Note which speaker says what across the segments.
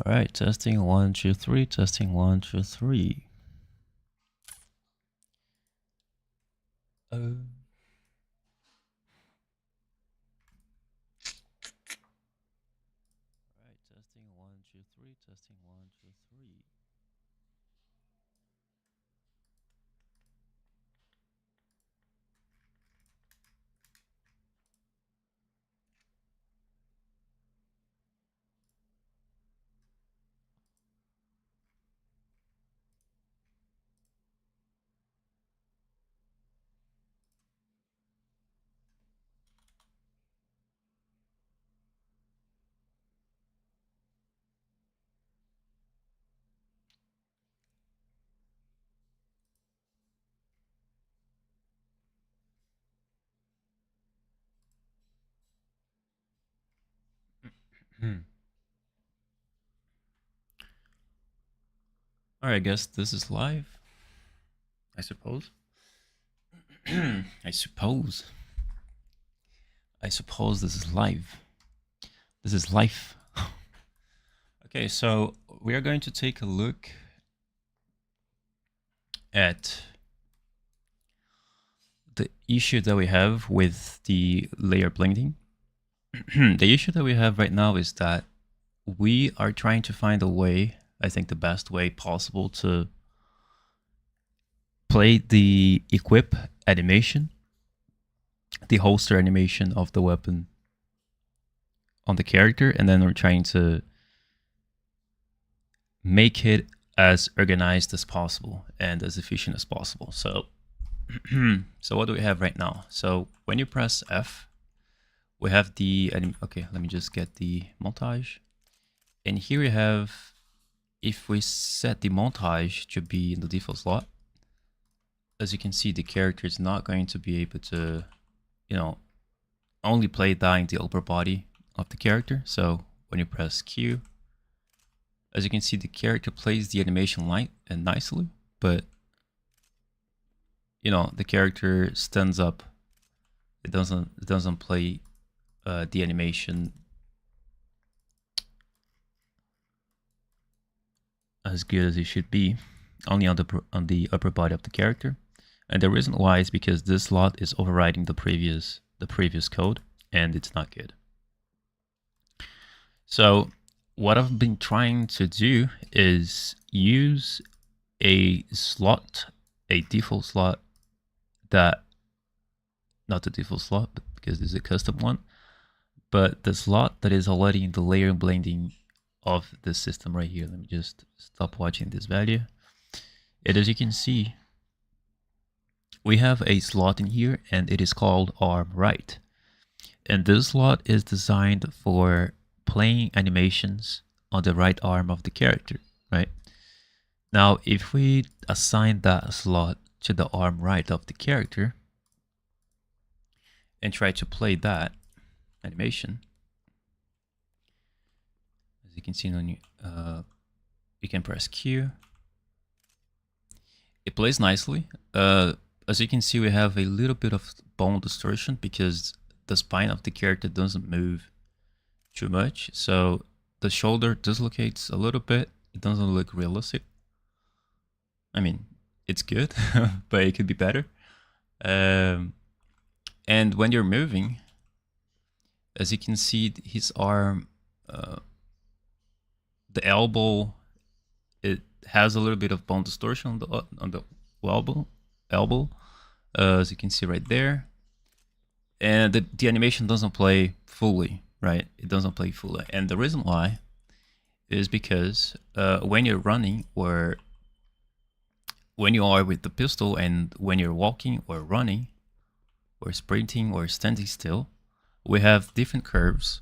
Speaker 1: All right, testing 1, 2, 3, testing 1, 2, 3. All right, testing 1, 2, 3, testing 1, 2, 3. All right, I guess this is live. I suppose. I suppose this is live. This is life. Okay, so we are going to take a look at the issue that we have with the layer blending. The issue that we have right now is that we are trying to find a way, I think the best way possible, to play the equip animation, the holster animation of the weapon on the character, and then we're trying to make it as organized as possible and as efficient as possible. So, so what do we have right now? So when you press F, we have the, okay, let me just get the montage. And here we have, if we set the montage to be in the default slot, as you can see, the character is not going to be able to, only play that in the upper body of the character. So when you press Q, as you can see, the character plays the animation light and nicely, but the character stands up. It doesn't play the animation as good as it should be, only on the upper body of the character. And the reason why is because this slot is overriding the previous code, and it's not good. So what I've been trying to do is use a default slot that, not the default slot, but because this is a custom one, but the slot that is already in the layer blending of the system right here. Let me just stop watching this value. And as you can see, we have a slot in here, and it is called arm right. And this slot is designed for playing animations on the right arm of the character, right? Now, if we assign that slot to the arm right of the character and try to play that animation, as you can see, you can press Q. It plays nicely. As you can see, we have a little bit of bone distortion because the spine of the character doesn't move too much. So the shoulder dislocates a little bit. It doesn't look realistic. I mean, it's good, but it could be better. And when you're moving, as you can see, his arm, the elbow, it has a little bit of bone distortion on the elbow, as you can see right there. And the animation doesn't play fully, right? It doesn't play fully. And the reason why is because when you're running, or when you are with the pistol, and when you're walking or running or sprinting or standing still, we have different curves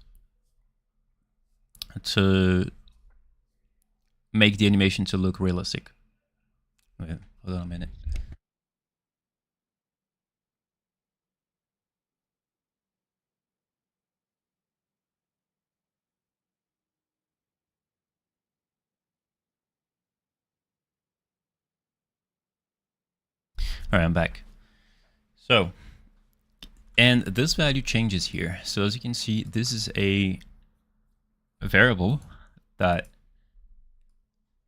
Speaker 1: to make the animation to look realistic. Okay, hold on a minute. All right, I'm back. So, and this value changes here. So as you can see, this is a variable that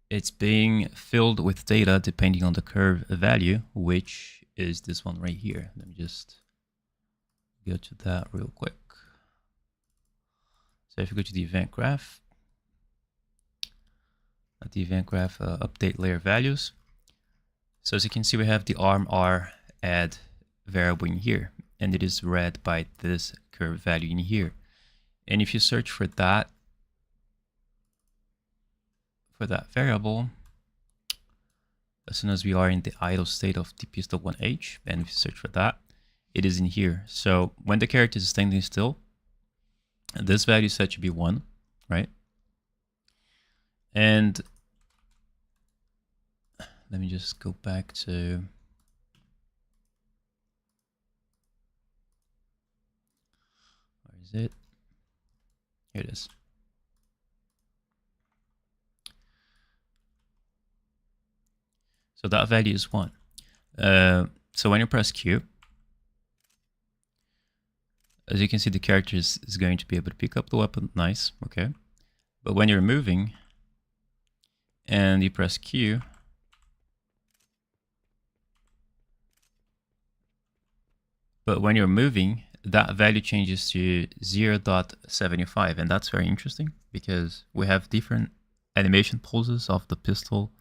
Speaker 1: it's being filled with data depending on the curve value, which is this one right here. Let me just go to that real quick. So if you go to the event graph, update layer values. So as you can see, we have the arm-r add variable in here, and it is read by this curve value in here. And if you search for that variable, as soon as we are in the idle state of the pistol 1H, and if you search for that, it is in here. So when the character is standing still, this value is set to be 1, right? And let me just go back to where is it? Here it is. So that value is 1. So when you press Q, as you can see, the character is going to be able to pick up the weapon. Nice, okay. But when you're moving and you press Q, that value changes to 0.75, and that's very interesting because we have different animation pulses of the pistol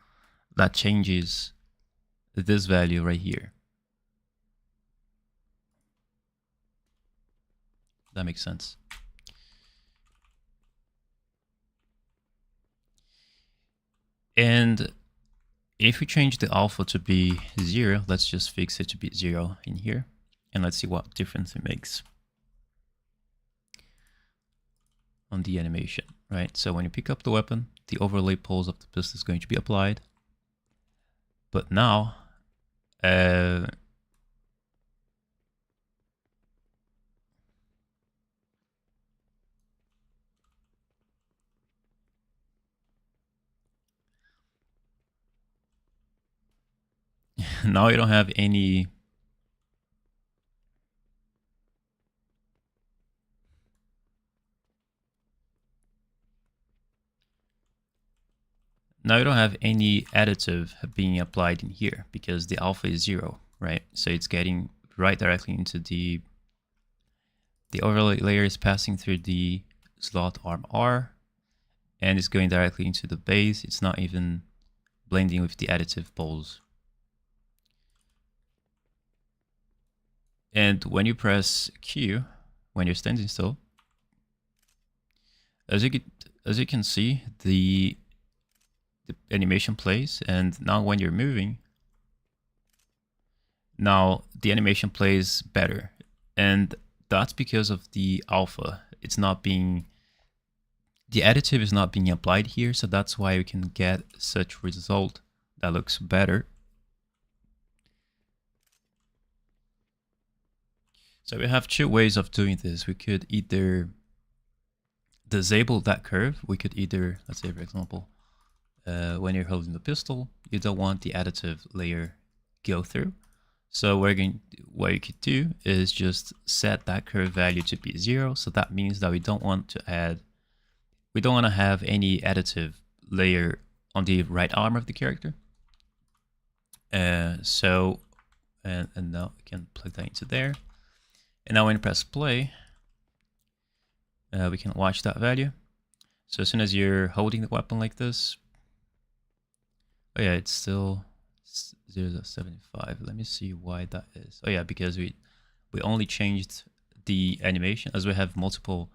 Speaker 1: that changes this value right here. That makes sense. And if we change the alpha to be 0, let's just fix it to be 0 in here. And let's see what difference it makes on the animation, right? So when you pick up the weapon, the overlay pulse of the pistol is going to be applied. But now, now you don't have any additive being applied in here because the alpha is 0, right? So it's getting right directly into the overlay layer is passing through the slot arm R and it's going directly into the base. It's not even blending with the additive poles. And when you press Q, when you're standing still, as you can see, the animation plays, and now when you're moving, now the animation plays better. And that's because of the alpha. It's not being, the additive is not being applied here, so that's why we can get such result that looks better. So we have two ways of doing this. We could either disable that curve. We could either, let's say for example, when you're holding the pistol, you don't want the additive layer go through. So what you could do is just set that curve value to be 0. So that means that we don't want to have any additive layer on the right arm of the character. And now we can plug that into there. And now when you press play, we can watch that value. So as soon as you're holding the weapon like this, oh yeah, it's still 0.75. Let me see why that is. Oh yeah, because we only changed the animation, as we have multiple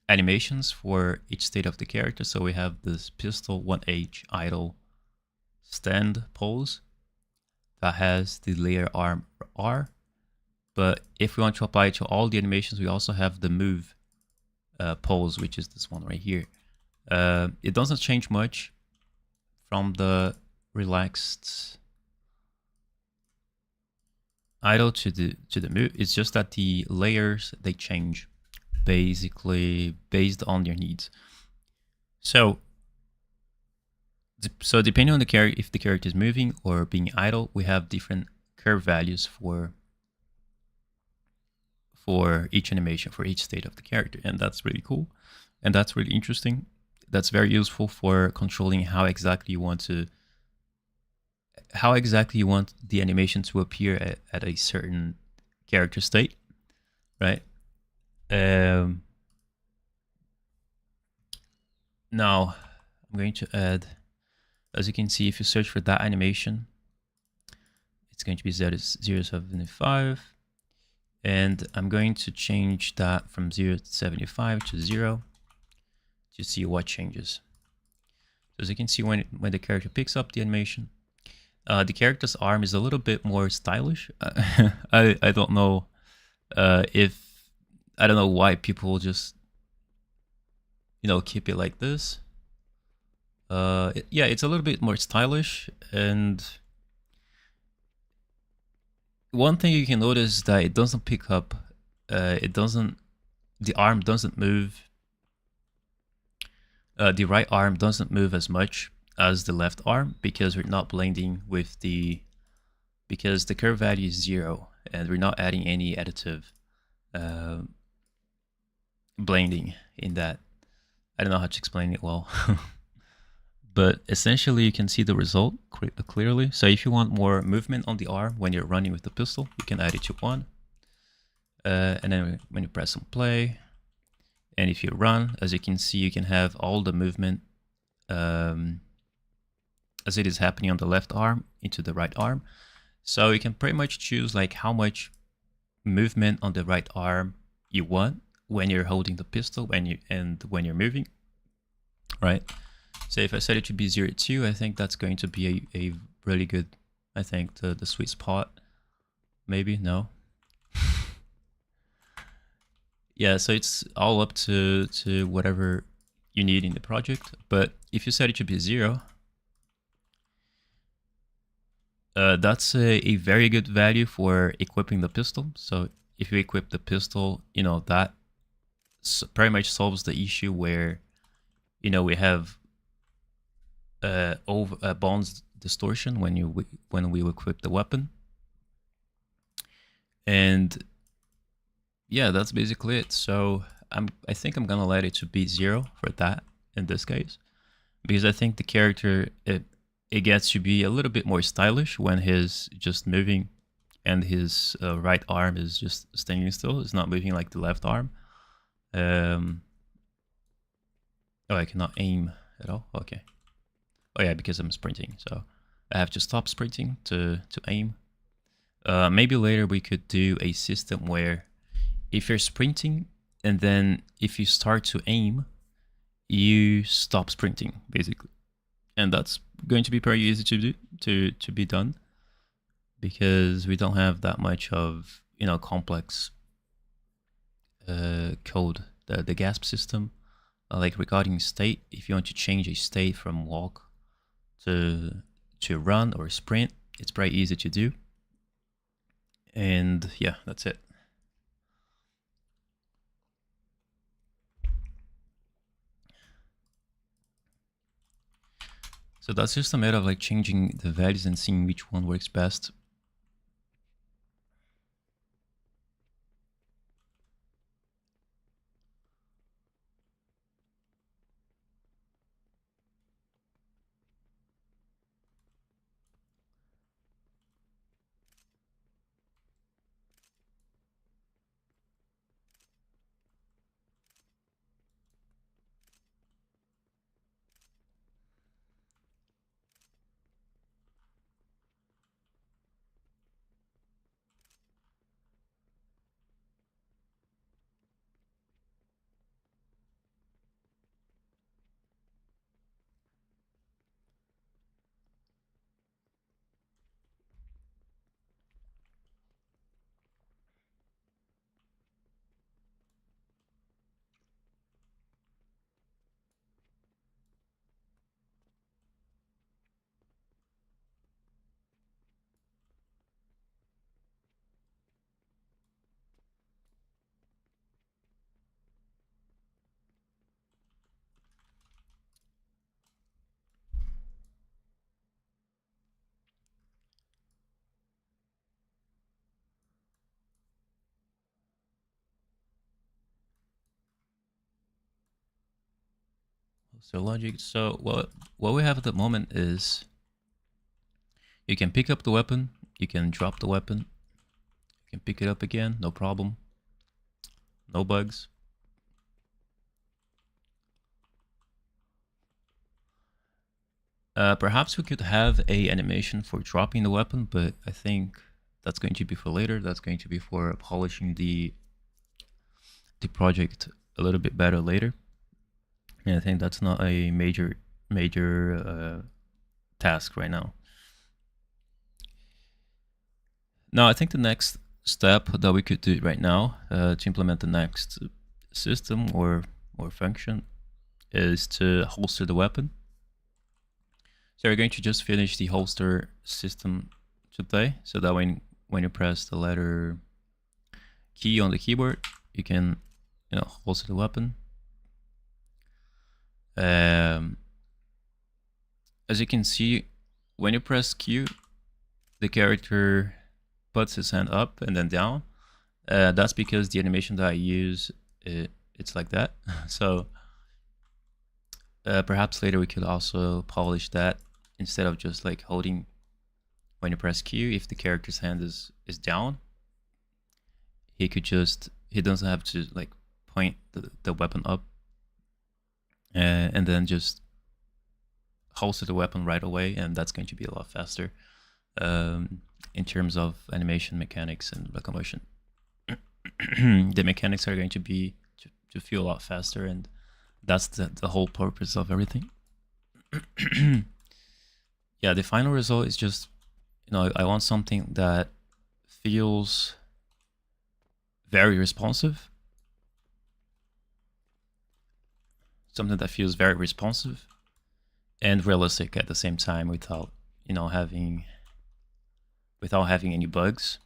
Speaker 1: animations for each state of the character. So we have this pistol 1H idle stand pose that has the layer arm R. But if we want to apply it to all the animations, we also have the move pose, which is this one right here. It doesn't change much from the relaxed idle to the move. It's just that the layers, they change basically based on your needs. So depending on the character, if the character is moving or being idle, we have different curve values for each animation, for each state of the character. And that's really cool. And that's really interesting. that's very useful for controlling how exactly you want the animation to appear at a certain character state, right? Now I'm going to add, as you can see, if you search for that animation, it's going to be 0.75, and I'm going to change that from 0.75 to 0 to see what changes. So as you can see, when the character picks up the animation, the character's arm is a little bit more stylish. I don't know I don't know why people just keep it like this. Yeah, it's a little bit more stylish, and one thing you can notice is that it doesn't pick up. The arm doesn't move. The right arm doesn't move as much as the left arm because we're not blending with because the curve value is 0 and we're not adding any additive blending in that. I don't know how to explain it well. But essentially you can see the result clearly. So if you want more movement on the arm when you're running with the pistol, you can add it to 1. And then when you press on play, and if you run, as you can see, you can have all the movement as it is happening on the left arm into the right arm. So you can pretty much choose like how much movement on the right arm you want when you're holding the pistol when you're moving, right? So if I set it to be 0.2, I think that's going to be a really good, I think the sweet spot. Maybe, no. Yeah, so it's all up to whatever you need in the project. But if you set it to be 0, that's a very good value for equipping the pistol. So if you equip the pistol, that pretty much solves the issue where, we have bonds distortion when we equip the weapon. And yeah, that's basically it. So I think I'm gonna let it to be 0 for that in this case, because I think the character it gets to be a little bit more stylish when he's just moving and his right arm is just standing still. It's not moving like the left arm. Oh, I cannot aim at all. Okay. Oh yeah, because I'm sprinting, so I have to stop sprinting to aim. Maybe later we could do a system where if you're sprinting and then if you start to aim, you stop sprinting basically, and that's going to be pretty easy to do to be done because we don't have that much of complex code. The GASP system, like regarding state, if you want to change a state from walk to run or sprint, it's pretty easy to do. And yeah, that's it. So that's just a matter of like changing the values and seeing which one works best. holster logic. So what we have at the moment is you can pick up the weapon, you can drop the weapon, you can pick it up again, no problem, no bugs. Perhaps we could have a animation for dropping the weapon, but I think that's going to be for later. That's going to be for polishing the project a little bit better later. And I think that's not a major task right now. Now, I think the next step that we could do right now to implement the next system or function is to holster the weapon. So we're going to just finish the holster system today, so that when you press the letter key on the keyboard, you can holster the weapon. As you can see, when you press Q, the character puts his hand up and then down. That's because the animation that I use, it's like that. So perhaps later we could also polish that. Instead of just like holding when you press Q, if the character's hand is down, he doesn't have to like point the weapon up and then just holster the weapon right away, and that's going to be a lot faster in terms of animation mechanics and locomotion. The mechanics are going to be to feel a lot faster, and that's the whole purpose of everything. Yeah, the final result is just, I want something that feels very responsive. Something that feels very responsive and realistic at the same time, without having any bugs.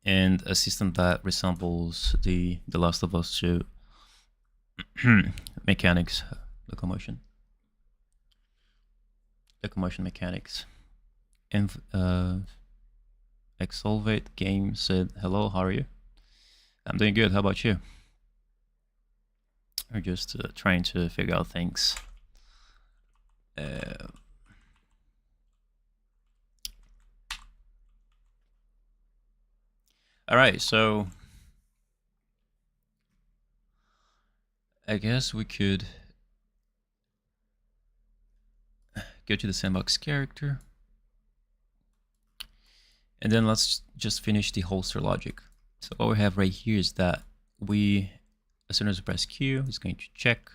Speaker 1: And a system that resembles the Last of Us 2 mechanics, locomotion mechanics. And Exolvate Game said, hello, how are you? I'm doing good, how about you? We're just trying to figure out things. All right, so I guess we could go to the sandbox character, and then let's just finish the holster logic. So what we have right here is that as soon as we press Q, it's going to check.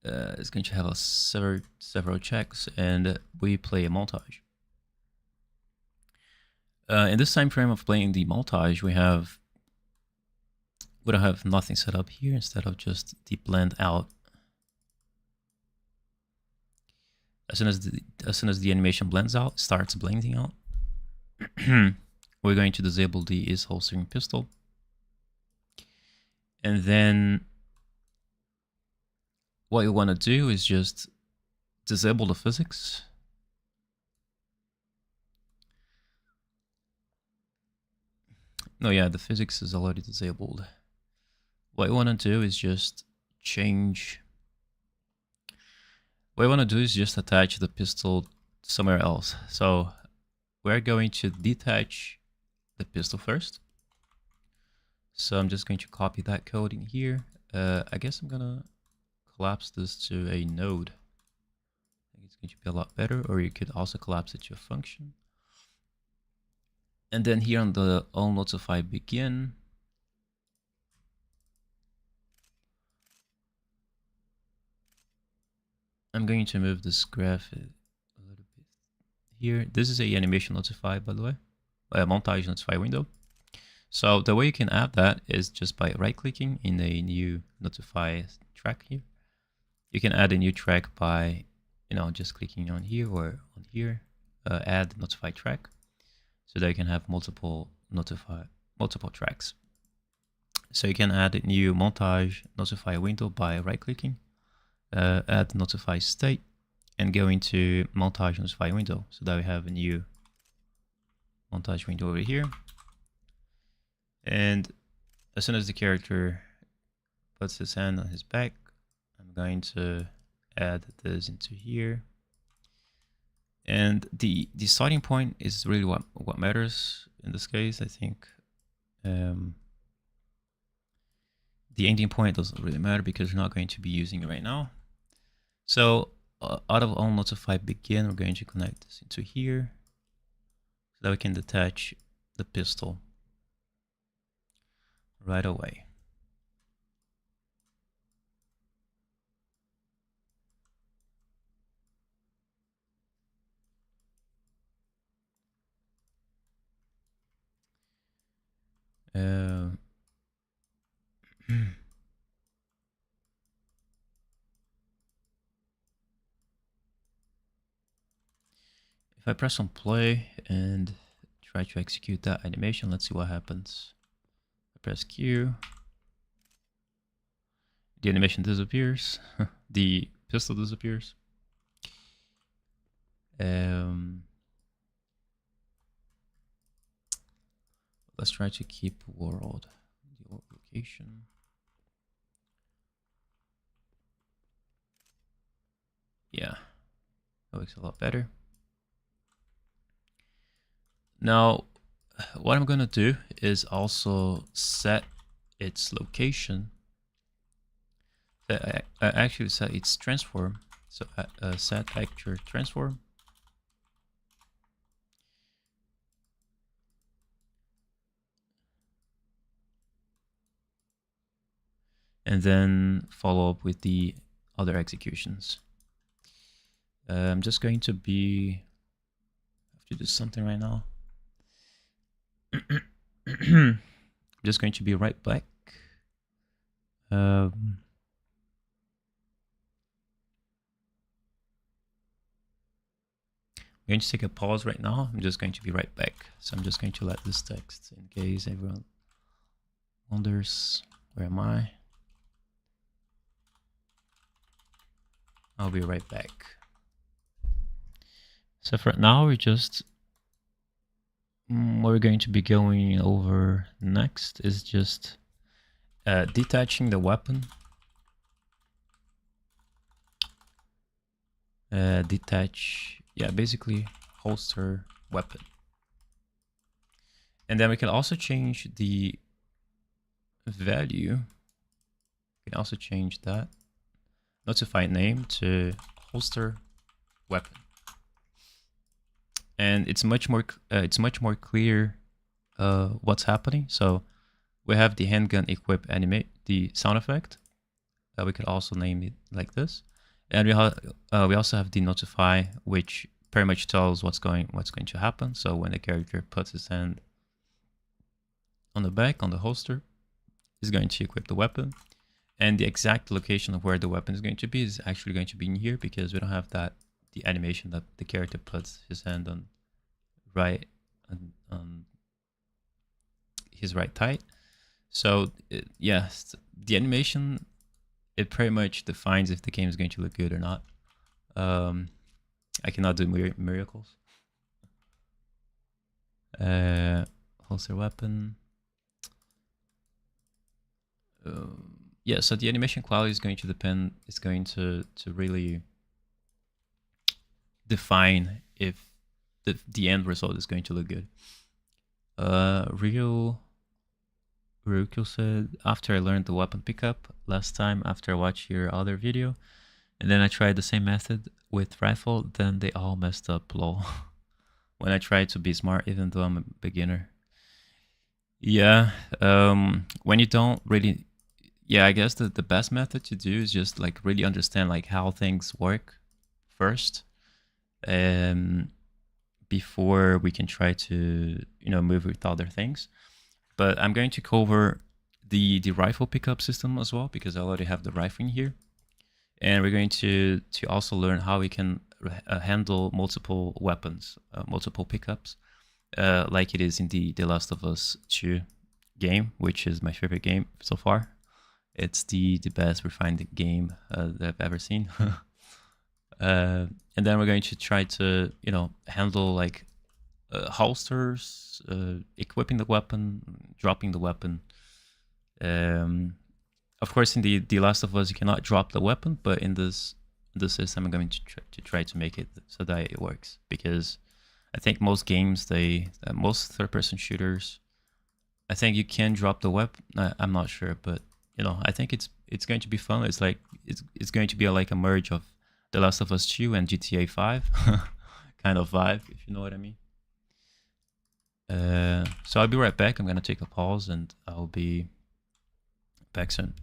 Speaker 1: It's going to have several checks, and we play a montage. In this time frame of playing the montage, we don't have nothing set up here. Instead of just the blend out, as soon as the animation blends out, starts blending out, we're going to disable the is holstering pistol, and then what you want to do is just disable the physics. No, yeah, the physics is already disabled. What you want to do is just attach the pistol somewhere else. So we're going to detach the pistol first. So I'm just going to copy that code in here. I guess I'm gonna collapse this to a node. I think it's going to be a lot better, or you could also collapse it to a function. And then here on the onNotify begin, I'm going to move this graph a little bit here. This is a animation notify, by the way, a montage notify window. So the way you can add that is just by right-clicking in a new notify track here. You can add a new track by, just clicking on here or on here, add notify track, so that you can have multiple tracks. So you can add a new montage notify window by right-clicking, add notify state, and go into montage notify window, so that we have a new montage window over here. And as soon as the character puts his hand on his back. I'm going to add this into here. And the starting point is really what matters in this case, I think. The ending point doesn't really matter because we're not going to be using it right now. So out of all notify begin, we're going to connect this into here so that we can detach the pistol right away. If I press on play and try to execute that animation, let's see what happens. I press Q. The animation disappears. The pistol disappears. Let's try to keep world, the world location. Yeah, that looks a lot better. Now, what I'm gonna do is also set its location. Actually set its transform. So set actor transform. And then follow up with the other executions. I'm just going to be, I have to do something right now. I'm just going to be right back. I'm going to take a pause right now. I'm just going to be right back. So I'm just going to let this text in case everyone wonders, where am I? I'll be right back. So for now, we just, what we're going to be going over next is just detaching the weapon. Detach, yeah, basically holster weapon. And then we can also change the value. We can also change that notify name to holster weapon. And it's much more clear what's happening. So we have the handgun equip animate the sound effect. We could also name it like this. And we also have the notify, which pretty much tells what's going to happen. So when the character puts his hand on the back on the holster, is going to equip the weapon, and the exact location of where the weapon is going to be is actually going to be in here because we don't have that the animation that the character puts his hand on his right thigh. So yes, the animation, it pretty much defines if the game is going to look good or not. I cannot do miracles. Holster weapon. Yeah, so the animation quality is going to depend. It's going to really define if the end result is going to look good. Ryuko said, after I learned the weapon pickup last time after I watched your other video, and then I tried the same method with rifle, then they all messed up, lol. When I tried to be smart, even though I'm a beginner. Yeah, when you don't really, yeah, I guess the best method to do is just like really understand like how things work first, before we can try to, move with other things. But I'm going to cover the rifle pickup system as well because I already have the rifle in here, and we're going to also learn how we can handle multiple weapons, multiple pickups, like it is in the Last of Us 2 game, which is my favorite game so far. It's the best refined game that I've ever seen. And then we're going to try to, handle like holsters, equipping the weapon, dropping the weapon, Of course, in the Last of Us, you cannot drop the weapon, but in this system, I'm going to try to make it so that it works, because I think most games, most third-person shooters, I think you can drop the weapon. I'm not sure, but you know, I think it's going to be fun. It's like it's going to be like a merge of The Last of Us 2 and GTA 5 kind of vibe, if you know what I mean. So I'll be right back. I'm gonna take a pause and I'll be back soon.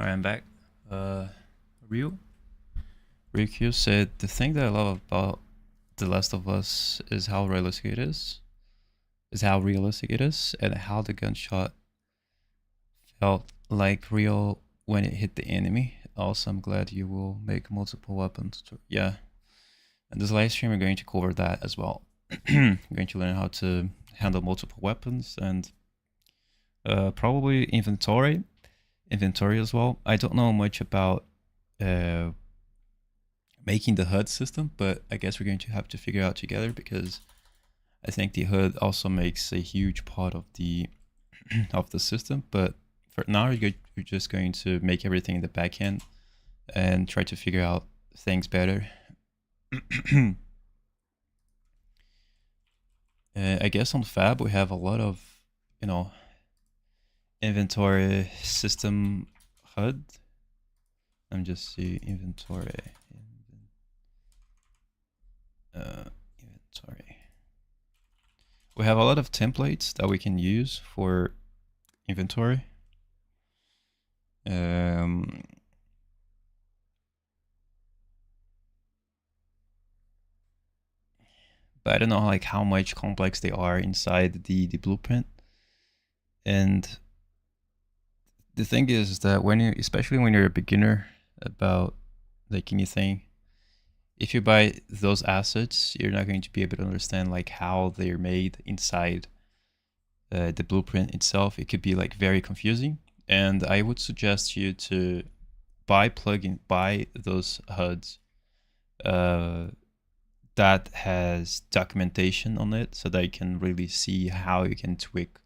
Speaker 1: Alright, I'm back. Ryu Q said, the thing that I love about The Last of Us is how realistic it is. And how the gunshot felt like real when it hit the enemy. Also, I'm glad you will make multiple weapons. Yeah. And this live stream, we're going to cover that as well. We're going to learn how to handle multiple weapons and probably inventory as well. I don't know much about making the HUD system, but I guess we're going to have to figure out together, because I think the HUD also makes a huge part of the of the system. But for now, we're just going to make everything in the backend and try to figure out things better. I guess on Fab we have a lot of, inventory system HUD. I'm just see inventory. Inventory. We have a lot of templates that we can use for inventory. But I don't know like how much complex they are inside the blueprint. And the thing is that especially when you're a beginner about like anything, if you buy those assets, you're not going to be able to understand like how they're made inside the blueprint itself. It could be like very confusing. And I would suggest you to buy those HUDs that has documentation on it, so that you can really see how you can tweak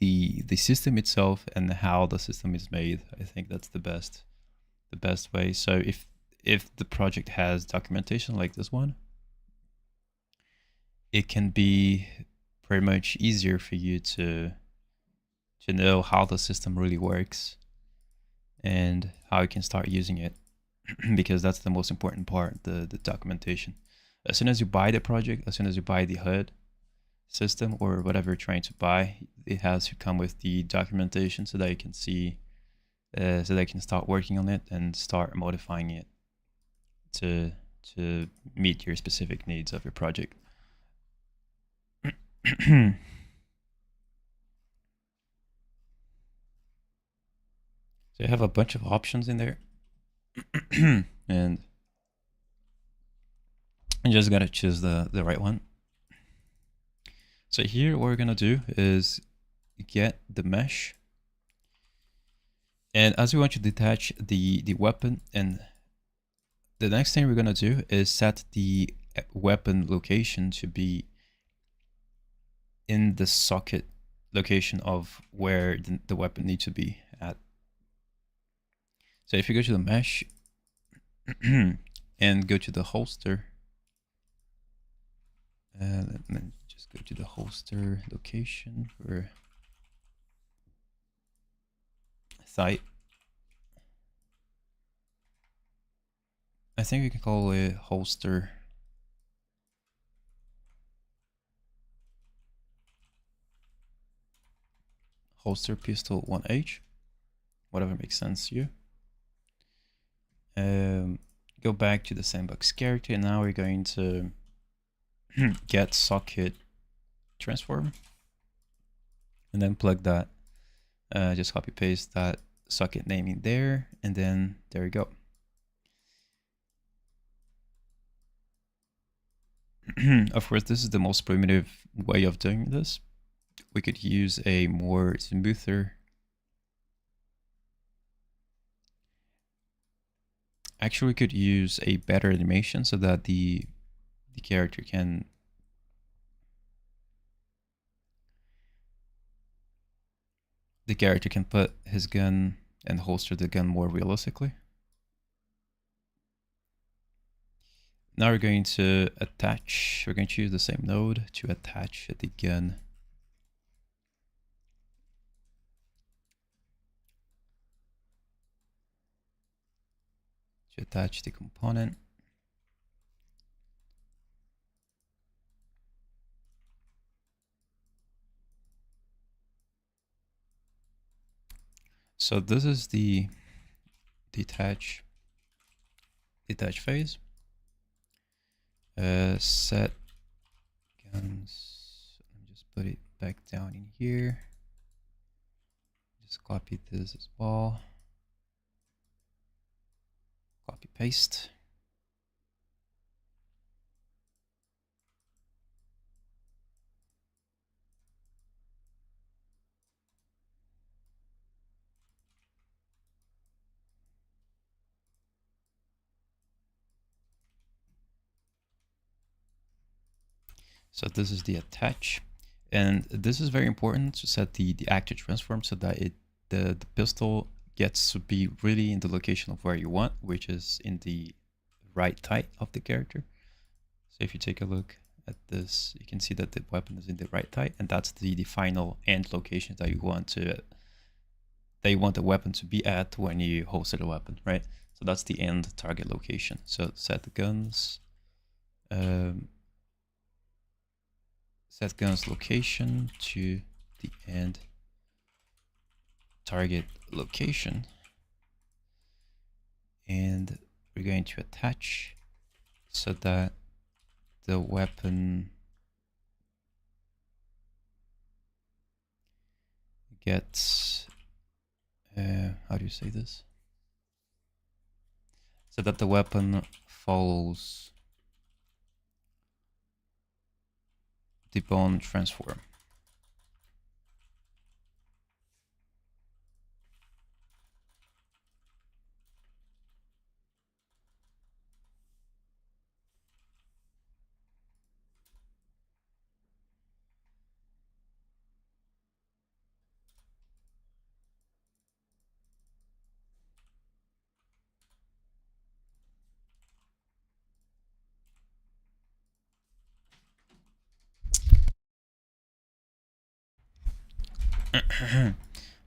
Speaker 1: the system itself and how the system is made. I think that's the best way. So if the project has documentation like this one, it can be pretty much easier for you to know how the system really works and how you can start using it. Because that's the most important part, the documentation. As soon as you buy the project, as soon as you buy the HUD system or whatever you're trying to buy, it has to come with the documentation so that you can see, so that you can start working on it and start modifying it to meet your specific needs of your project. So you have a bunch of options in there. And you just gotta choose the right one. So here what we're gonna do is get the mesh. And as we want to detach the weapon, and the next thing we're gonna do is set the weapon location to be in the socket location of where the weapon needs to be at. So if you go to the mesh and go to the holster, let me just go to the holster location for site. I think we can call it holster pistol 1H, whatever makes sense to you. Go back to the sandbox character, and now we're going to get socket transform, and then plug that, just copy paste that socket name in there, and then there we go. Of course, this is the most primitive way of doing this. We could use a more smoother. Actually, we could use a better animation so that the character can put his gun and holster the gun more realistically. Now we're going to attach, we're going to use the same node to attach the gun. To attach the component. So this is the detach phase. Set guns. Let me just put it back down in here. Just copy this as well. Copy paste. So this is the attach, and this is very important to set the actor transform so that the pistol gets to be really in the location of where you want, which is in the right thigh of the character. So if you take a look at this, you can see that the weapon is in the right thigh, and that's the final end location that you want the weapon to be at when you holster the weapon, right? So that's the end target location. So set the guns. Set guns location to the end target location, and we're going to attach so that the weapon gets how do you say this? So that the weapon follows the bone transform.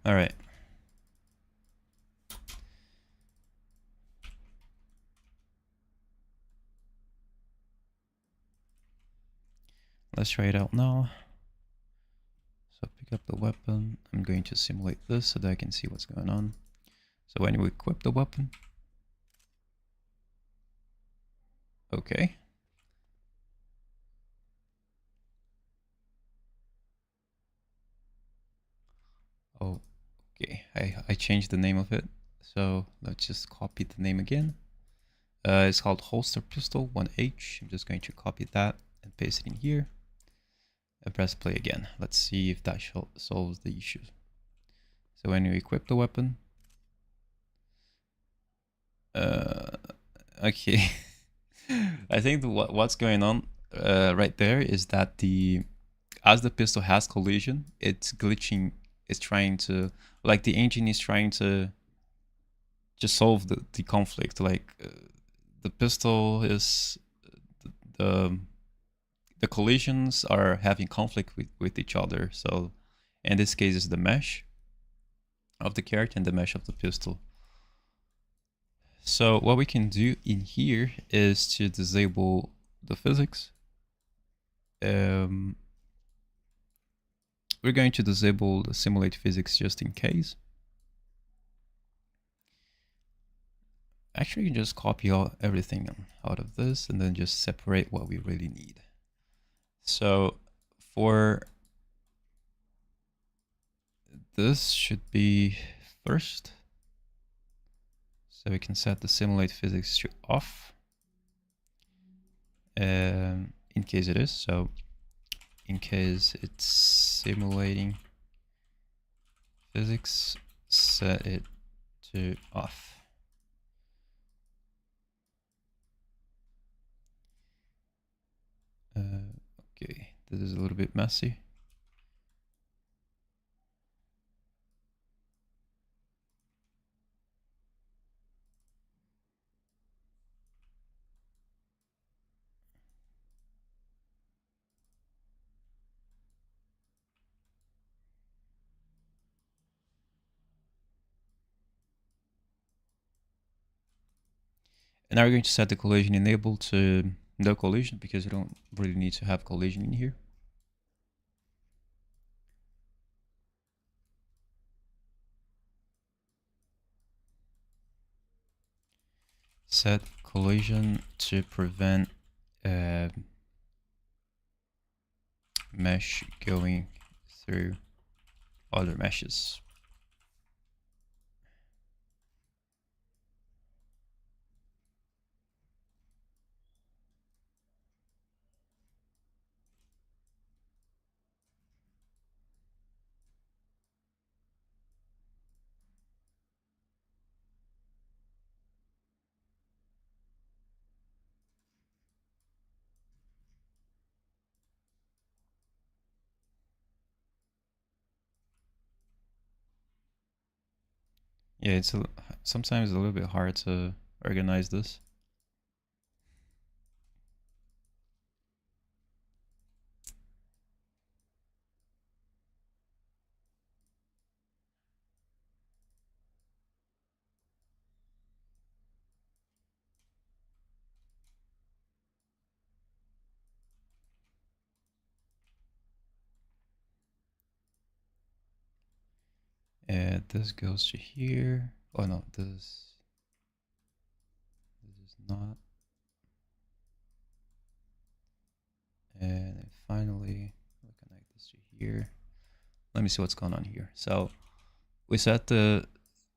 Speaker 1: All right. Let's try it out now. So pick up the weapon. I'm going to simulate this so that I can see what's going on. So when you equip the weapon, okay. Oh, okay. I changed the name of it. So let's just copy the name again. It's called holster pistol 1H. I'm just going to copy that and paste it in here. And press play again. Let's see if that solves the issue. So when you equip the weapon, okay. I think what's going on right there is that as the pistol has collision, it's glitching. It's trying to, like, the engine is trying to just solve the conflict. Like the pistol is the collisions are having conflict with each other. So in this case, it's the mesh of the character and the mesh of the pistol. So what we can do in here is to disable the physics. We're going to disable the simulate physics just in case. Actually, you can just copy everything out of this and then just separate what we really need. So for this should be first. So we can set the simulate physics to off. In case it is. So in case it's simulating physics, set it to off. Okay, this is a little bit messy. And now we're going to set the collision enable to no collision because we don't really need to have collision in here. set collision to prevent mesh going through other meshes. Yeah, it's sometimes a little bit hard to organize this. This goes to here. Oh no, this is not. And finally, we'll connect this to here. Let me see what's going on here. So we set the,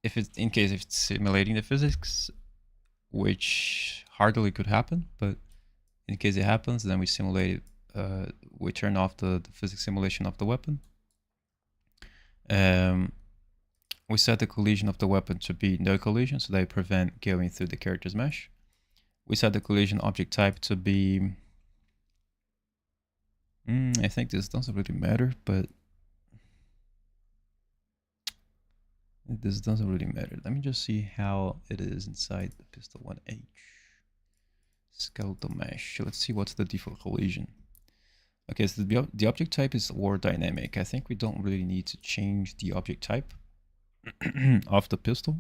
Speaker 1: if it's in case if it's simulating the physics, which hardly could happen, but in case it happens, then we simulate it. We turn off the physics simulation of the weapon. We set the collision of the weapon to be no collision, so they prevent going through the character's mesh. We set the collision object type to be, I think this doesn't really matter, but this doesn't really matter. Let me just see how it is inside the pistol 1H. Skeletal mesh. Let's see what's the default collision. Okay, so the object type is war dynamic. I think we don't really need to change the object type of the pistol.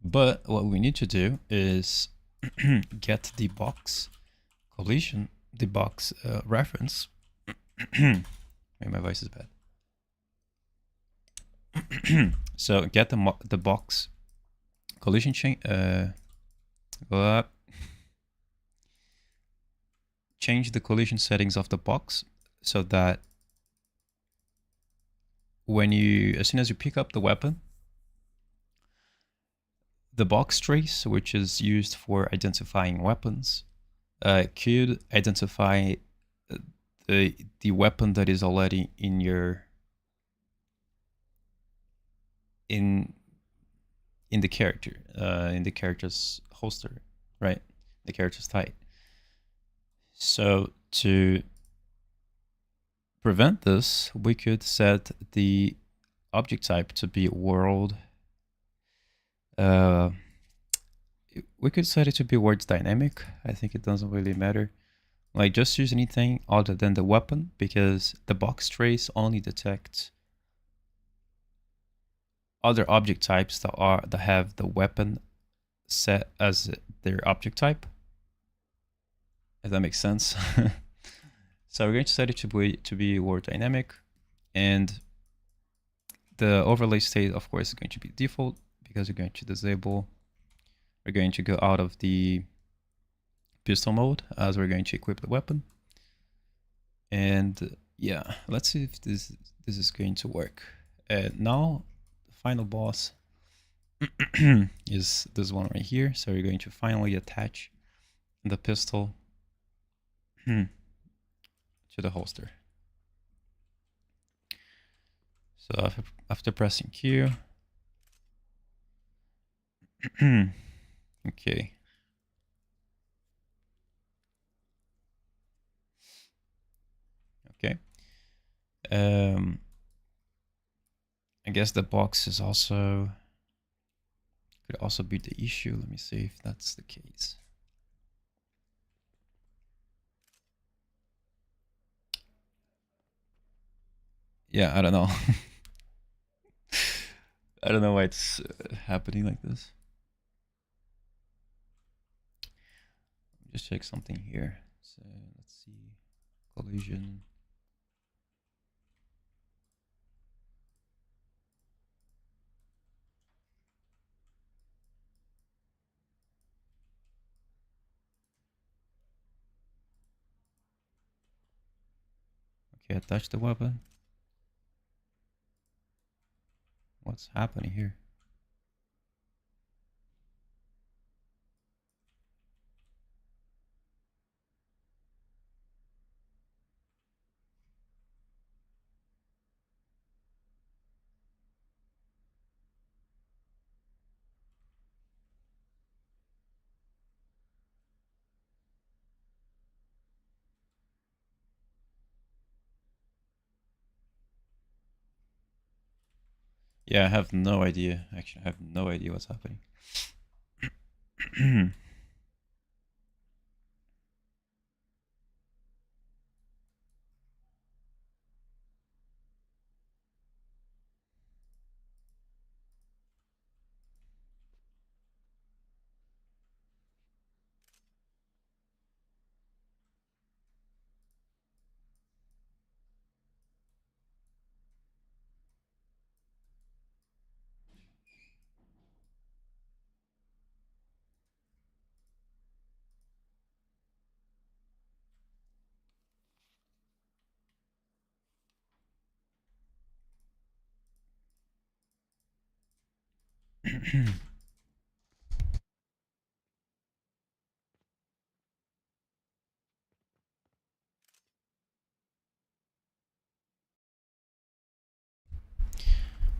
Speaker 1: But what we need to do is get the box collision, the box reference. Maybe my voice is bad. So get the box collision chain. Go up. Change the collision settings of the box so that when as soon as you pick up the weapon, the box trace, which is used for identifying weapons, could identify the weapon that is already in your in the character, in the character's holster, right? The character's type. So to prevent this, we could set the object type to be world. We could set it to be words dynamic. I think it doesn't really matter. Like just use anything other than the weapon, because the box trace only detects other object types that have the weapon set as their object type. If that makes sense. So we're going to set it to be word dynamic, and the overlay state, of course, is going to be default because we're going to disable. We're going to go out of the pistol mode as we're going to equip the weapon. And yeah, let's see if this is going to work. Now, the final boss is this one right here. So we're going to finally attach the pistol to the holster. So after pressing Q, okay. Okay. I guess the box is also could also be the issue. Let me see if that's the case. Yeah, I don't know. I don't know why it's happening like this. Just check something here. So let's see, collision. Okay, attach the weapon. What's happening here? Yeah, I have no idea. Actually, I have no idea what's happening.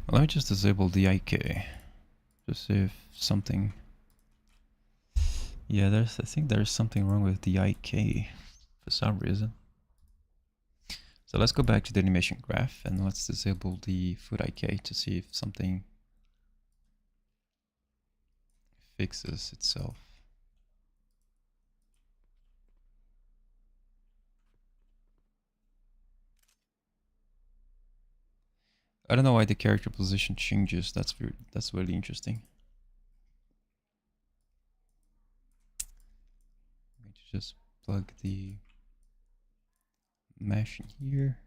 Speaker 1: Let me just disable the IK. Just see if something... Yeah, I think there's something wrong with the IK for some reason. So let's go back to the animation graph and let's disable the foot IK to see if something fixes itself. I don't know why the character position changes. That's really interesting. I'm going to just plug the mesh in here.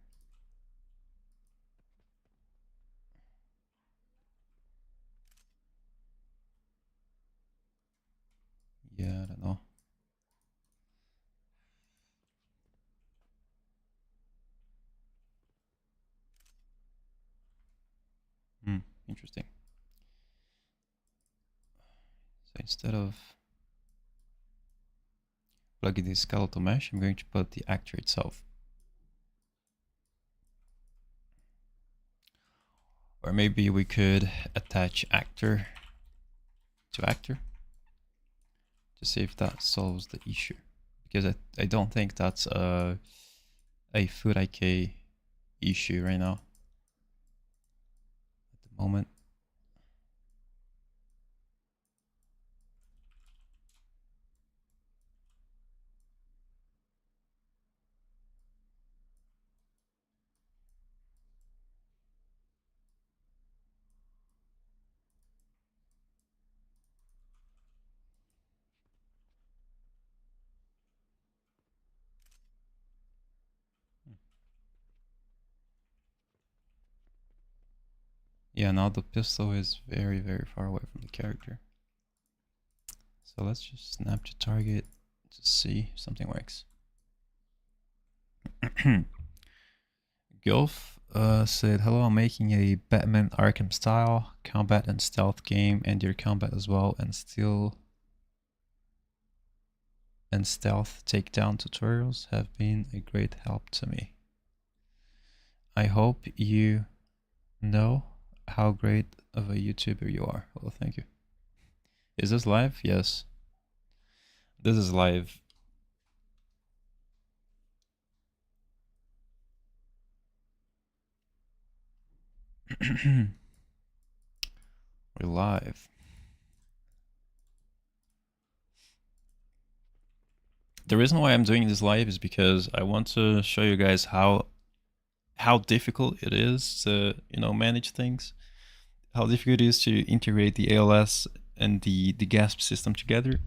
Speaker 1: Yeah, I don't know. Interesting. So instead of plugging the skeletal mesh, I'm going to put the actor itself. Or maybe we could attach actor to actor to see if that solves the issue. Because I don't think that's a foot IK issue right now at the moment. Yeah, now the pistol is very, very far away from the character. So let's just snap to target to see if something works. Gulf said, hello, I'm making a Batman Arkham style combat and stealth game, and your combat as well, and stealth takedown tutorials have been a great help to me. I hope you know how great of a YouTuber you are. Well, thank you. Is this live? Yes. This is live. We're live. The reason why I'm doing this live is because I want to show you guys how difficult it is to, manage things. How difficult it is to integrate the ALS and the GASP system together.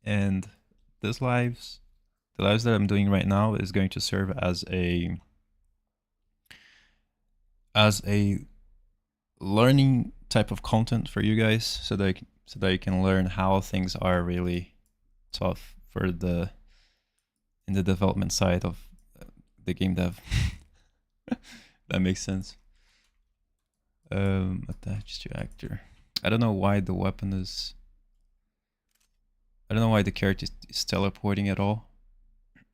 Speaker 1: And the lives that I'm doing right now is going to serve as a learning type of content for you guys, so that you can learn how things are really tough in the development side of the game dev. That makes sense. Attached to actor. I don't know why the weapon is. I don't know why the character is teleporting at all.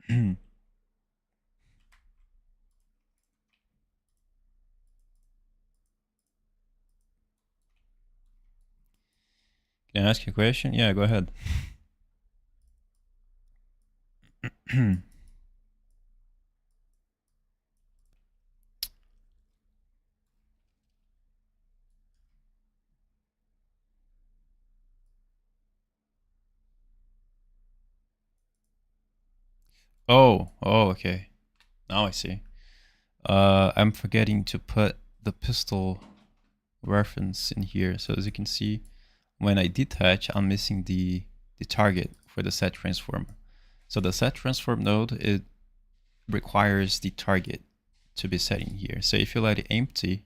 Speaker 1: Can I ask you a question? Yeah, go ahead. Oh, okay. Now I see. I'm forgetting to put the pistol reference in here. So as you can see, when I detach, I'm missing the target for the set transform. So the set transform node, it requires the target to be set in here. So if you let it empty,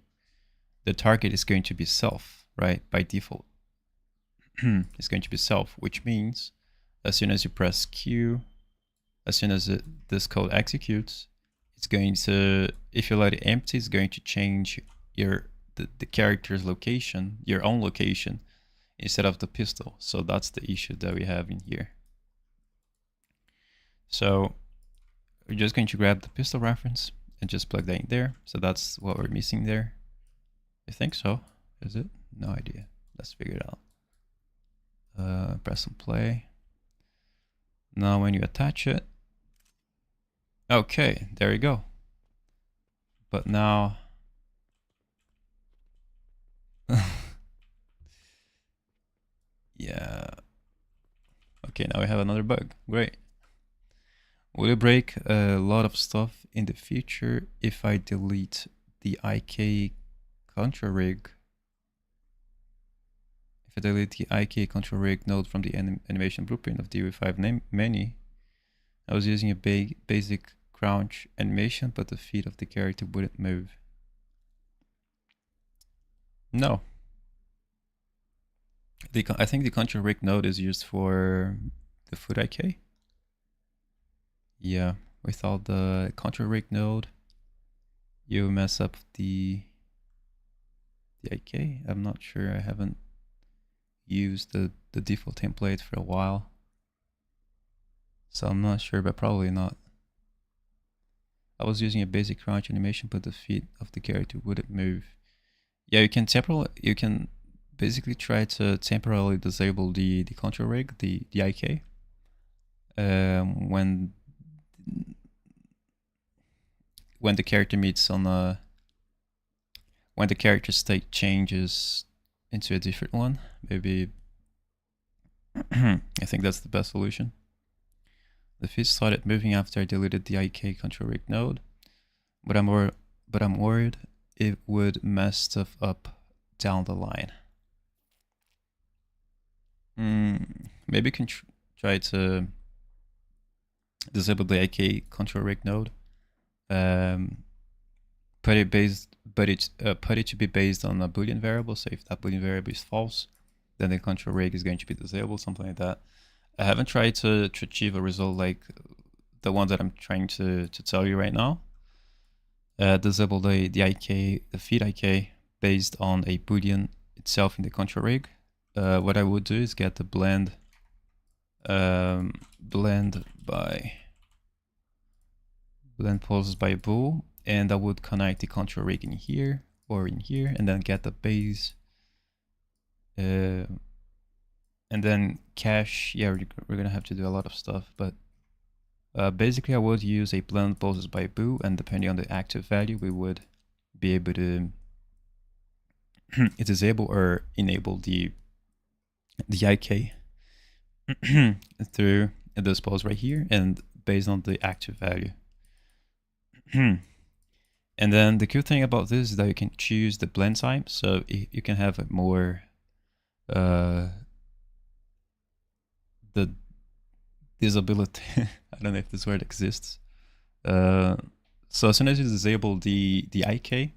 Speaker 1: the target is going to be self, right? By default. It's going to be self, which means as soon as you press Q, as soon as this code executes, it's going to, if you let it empty, it's going to change the character's location, your own location, instead of the pistol. So that's the issue that we have in here. So we're just going to grab the pistol reference and just plug that in there. So that's what we're missing there. I think so. Is it? No idea. Let's figure it out. Press and play. Now when you attach it, okay, there you go. But now, yeah. Okay, now we have another bug. Great. Will it break a lot of stuff in the future if I delete the IK control rig? If I delete the IK control rig node from the animation blueprint of DV5 menu, I was using a basic crouch animation, but the feet of the character wouldn't move. No. I think the control rig node is used for the foot IK. Yeah, without the control rig node, you mess up the IK. I'm not sure. I haven't used the default template for a while, so I'm not sure, but probably not. I was using a basic crouch animation, but the feet of the character wouldn't move. Yeah, you can basically try to temporarily disable the control rig, the IK, when the character meets on a, when the character state changes into a different one. Maybe I think that's the best solution. The feet started moving after I deleted the IK control rig node, but I'm worried it would mess stuff up down the line. Maybe you can try to disable the IK control rig node. Put it to be based on a boolean variable. So if that boolean variable is false, then the control rig is going to be disabled, something like that. I haven't tried to achieve a result like the one that I'm trying to tell you right now. Disable the IK, the feed IK, based on a boolean itself in the control rig. What I would do is get the blend poses by bool, and I would connect the control rig in here or in here, and then get the base, and then cache. Yeah, we're gonna have to do a lot of stuff, but basically I would use a blend poses by bool, and depending on the active value, we would be able to disable or enable the IK through this pose right here, and based on the active value. And then the cool thing about this is that you can choose the blend type, so you can have a more the disability. I don't know if this word exists. So as soon as you disable the IK,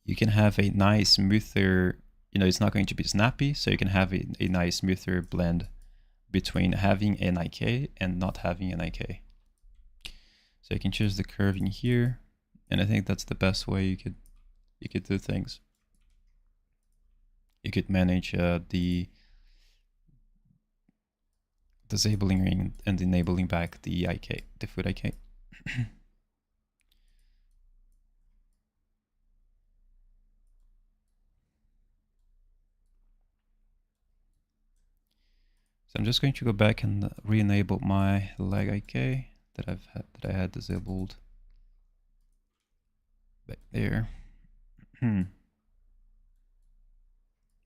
Speaker 1: you can have a nice smoother, it's not going to be snappy, so you can have a nice smoother blend between having an IK and not having an IK. So you can choose the curve in here, and I think that's the best way you could do things. You could manage the disabling and enabling back the IK, the foot IK. So I'm just going to go back and re-enable my leg IK that I had disabled back there.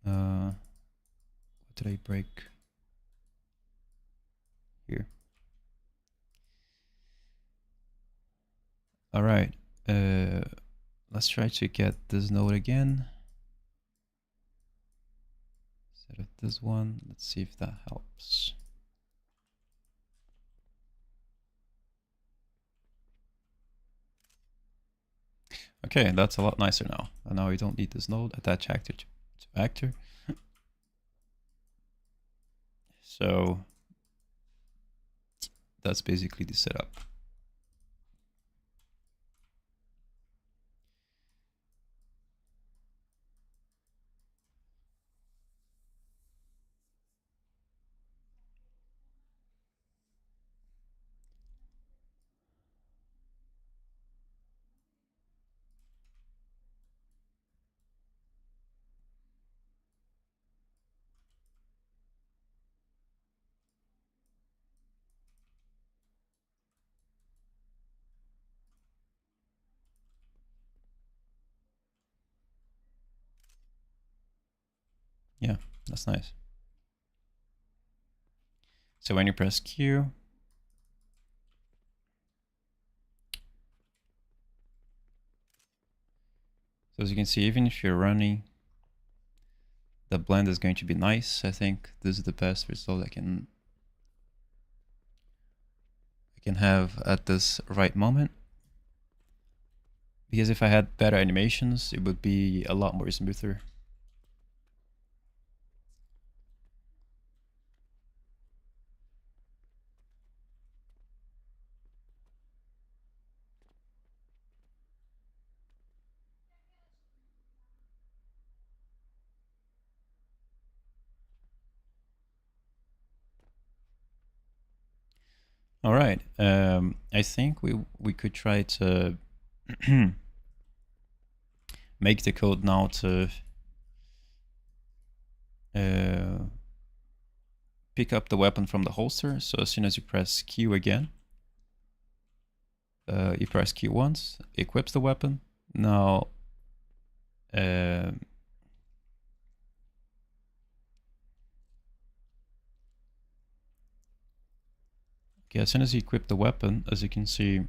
Speaker 1: What did I break here? All right, let's try to get this node again. Instead of this one, let's see if that helps. Okay, that's a lot nicer now. And now we don't need this node, attach actor to actor. So that's basically the setup. Yeah, that's nice. So when you press Q, so as you can see, even if you're running, the blend is going to be nice. I think this is the best result I can have at this right moment. Because if I had better animations, it would be a lot more smoother. All right, I think we could try to make the code now to pick up the weapon from the holster. So as soon as you press Q again, you press Q once, equips the weapon. Now, okay, as soon as you equip the weapon, as you can see,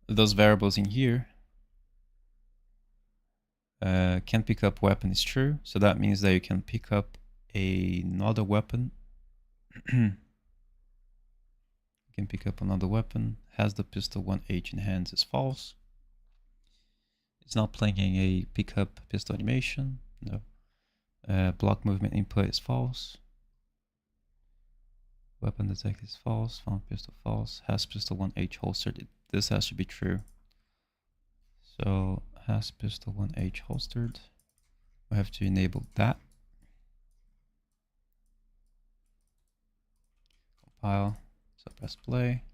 Speaker 1: those variables in here can pick up weapon is true. So that means that you can pick up another weapon. You can pick up another weapon. Has the pistol 1H in hands is false. It's not playing a pickup pistol animation. No. Block movement input is false. Weapon detect is false. Found pistol false. Has pistol 1H holstered. This has to be true. So has pistol 1H holstered. We have to enable that. Compile. So press play.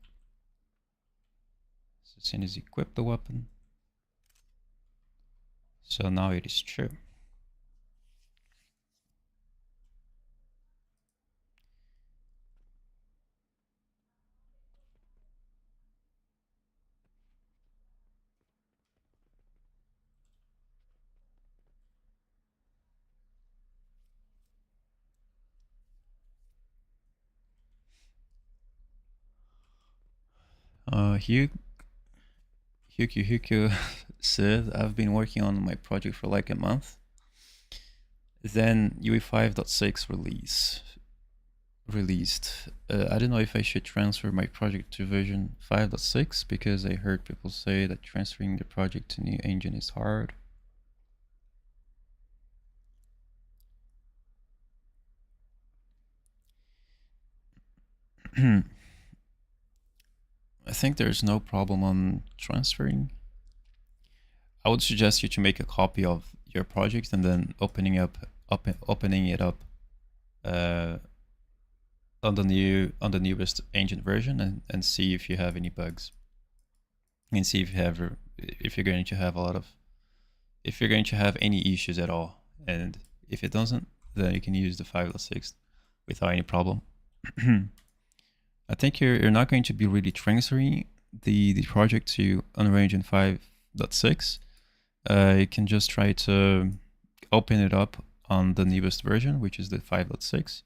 Speaker 1: So as soon as you equip the weapon. So now it is true. Hyukyu said, I've been working on my project for like a month. Then UE 5.6 released. I don't know if I should transfer my project to version 5.6 because I heard people say that transferring the project to new engine is hard. I think there's no problem on transferring. I would suggest you to make a copy of your project and then opening it up on the newest engine version and see if you have any bugs, and see if you're going to have any issues at all. And if it doesn't, then you can use the 5.6 without any problem. I think you're not going to be really transferring the project to Unreal Engine 5.6. You can just try to open it up on the newest version, which is the 5.6.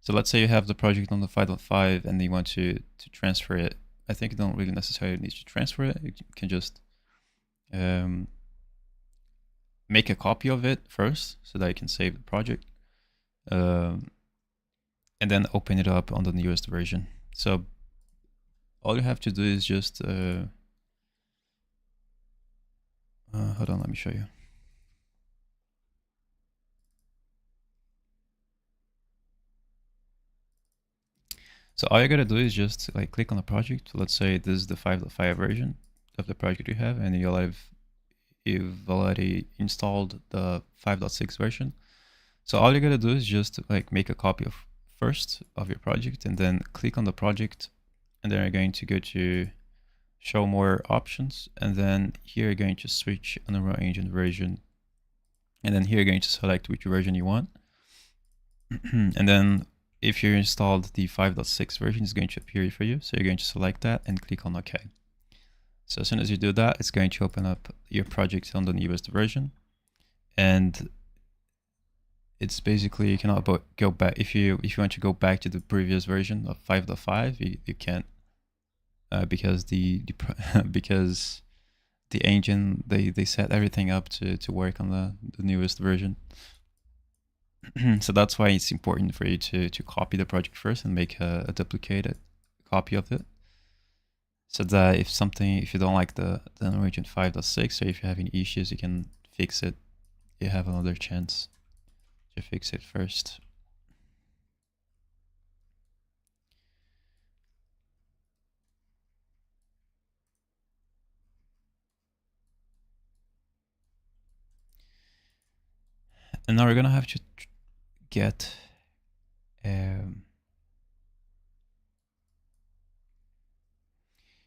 Speaker 1: So let's say you have the project on the 5.5 and you want to transfer it. I think you don't really necessarily need to transfer it. You can just make a copy of it first so that you can save the project, and then open it up on the newest version. So all you have to do is just hold on, let me show you. So all you gotta do is just like click on the project. Let's say this is the 5.5 version of the project you have, and you've already installed the 5.6 version. So all you gotta do is just like make a copy of first of your project, and then click on the project, and then you're going to go to show more options, and then here you're going to switch an Unreal Engine version, and then here you're going to select which version you want. And then if you installed the 5.6 version, it's going to appear for you. So you're going to select that and click on OK. So as soon as you do that, it's going to open up your project on the newest version. And it's basically, you cannot go back. If you want to go back to the previous version of 5.5, you can't, because because the engine, they set everything up to work on the newest version. So that's why it's important for you to copy the project first and make a duplicated copy of it, so that if you don't like the Unreal Engine 5.6, or if you have any issues, you can fix it. You have another chance to fix it first. And now we're gonna have to get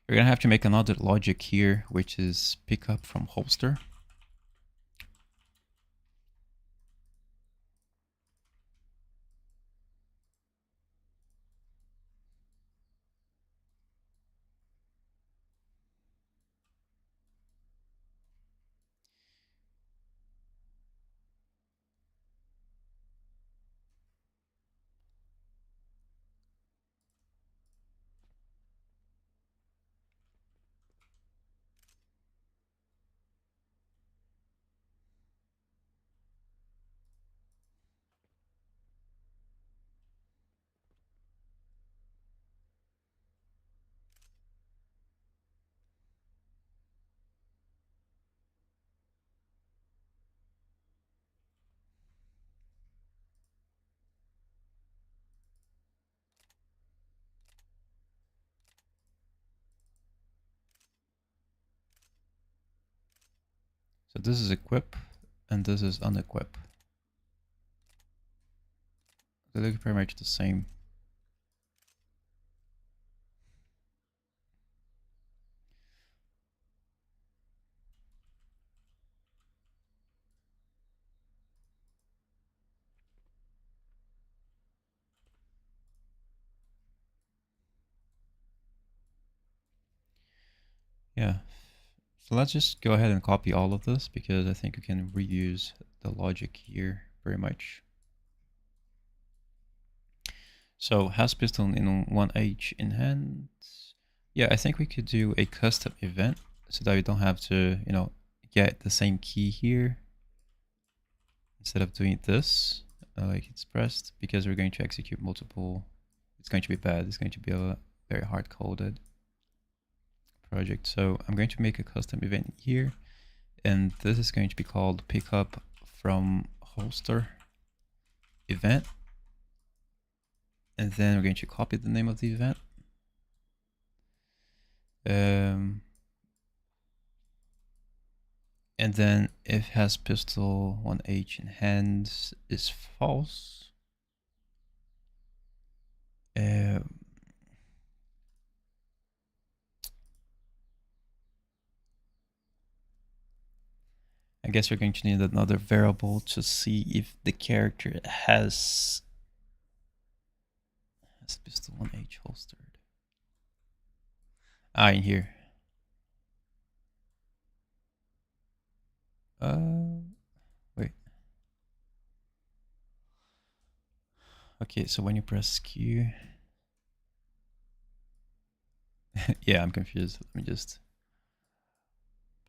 Speaker 1: we're gonna have to make another logic here, which is PickUpFromHolster. So this is equip, and this is unequip. They look pretty much the same. Yeah. So let's just go ahead and copy all of this, because I think we can reuse the logic here very much. So has piston in 1H in hand. Yeah, I think we could do a custom event so that we don't have to, get the same key here instead of doing this like it's pressed, because we're going to execute multiple. It's going to be bad. It's going to be a very hard-coded project. So I'm going to make a custom event here, and this is going to be called PickUpFromHolster event. And then we're going to copy the name of the event. And then if has pistol 1H in hands is false. I guess we're going to need another variable to see if the character has pistol 1H holstered. In here. Wait. Okay, so when you press Q. Yeah, I'm confused. Let me just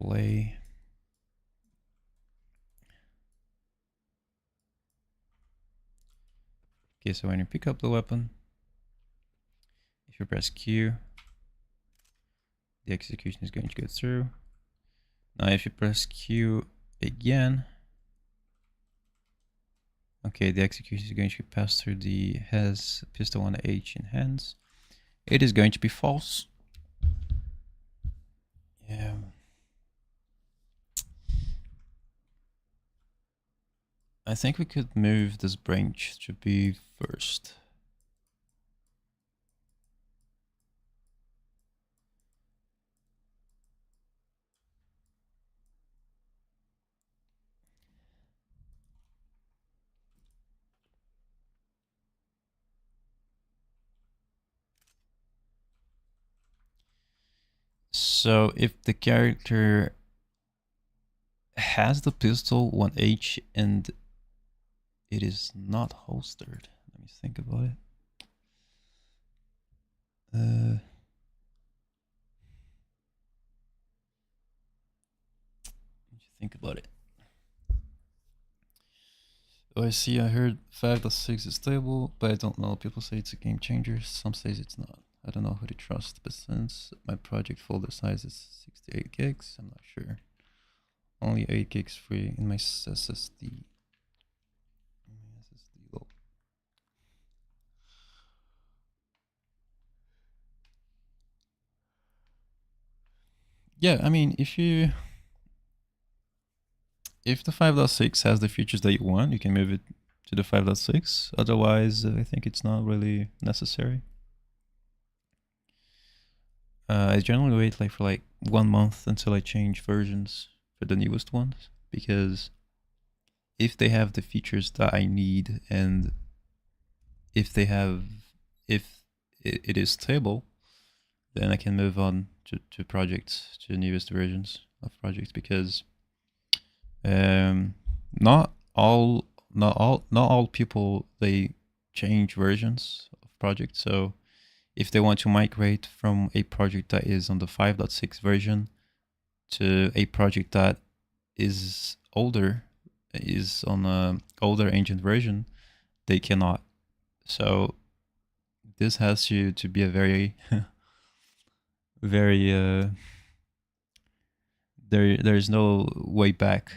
Speaker 1: play. Okay, so when you pick up the weapon, if you press Q, the execution is going to go through. Now if you press Q again, okay, the execution is going to pass through the has pistol 1H in hands. It is going to be false. Yeah. I think we could move this branch to be first. So if the character has the pistol 1H and it is not holstered, let me think about it. Think about it. Oh, I see. I heard 5.6 is stable, but I don't know. People say it's a game changer. Some says it's not. I don't know who to trust, but since my project folder size is 68 gigs, I'm not sure. Only 8 gigs free in my SSD. Yeah, I mean, if the 5.6 has the features that you want, you can move it to the 5.6. Otherwise, I think it's not really necessary. I generally wait for 1 month until I change versions for the newest ones, because if they have the features that I need and if it is stable, then I can move on to projects, to the newest versions of projects, because not all people, they change versions of projects. So if they want to migrate from a project that is on the 5.6 version to a project that is older, is on a older ancient version, they cannot. So this has to be a very very there is no way back.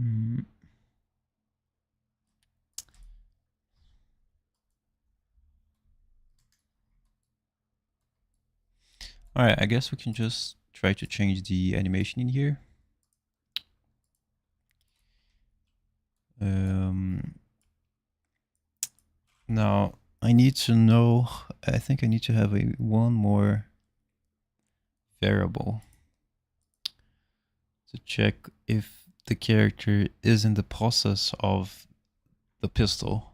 Speaker 1: Mm. All right, I guess we can just try to change the animation in here. Now I need to know, I think I need to have one more variable to check if the character is in the process of the pistol,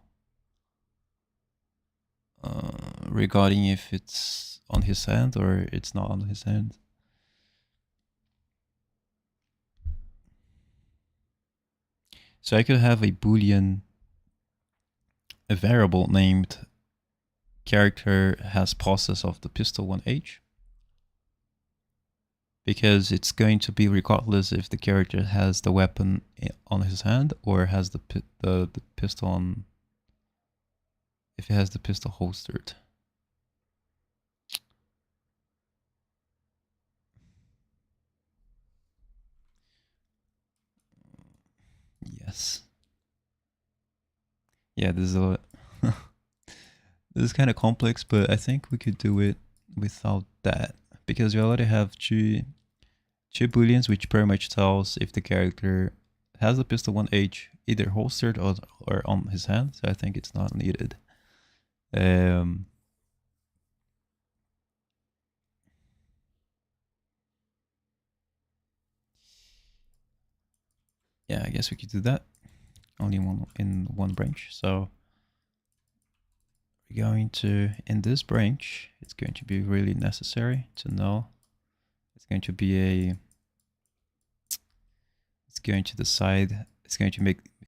Speaker 1: regarding if it's on his hand or it's not on his hand. So I could have a boolean, a variable named character has process of the pistol 1H, because it's going to be regardless if the character has the weapon on his hand or has the pistol on, if it has the pistol holstered. Yes. Yeah, this is a this is kind of complex, but I think we could do it without that, because we already have two booleans, which pretty much tells if the character has the pistol 1H either holstered or on his hand. So I think it's not needed. Yeah, I guess we could do that. Only in one branch. So we're going to, in this branch, it's going to be really necessary to know. It's going to be it's going to decide, it's going to make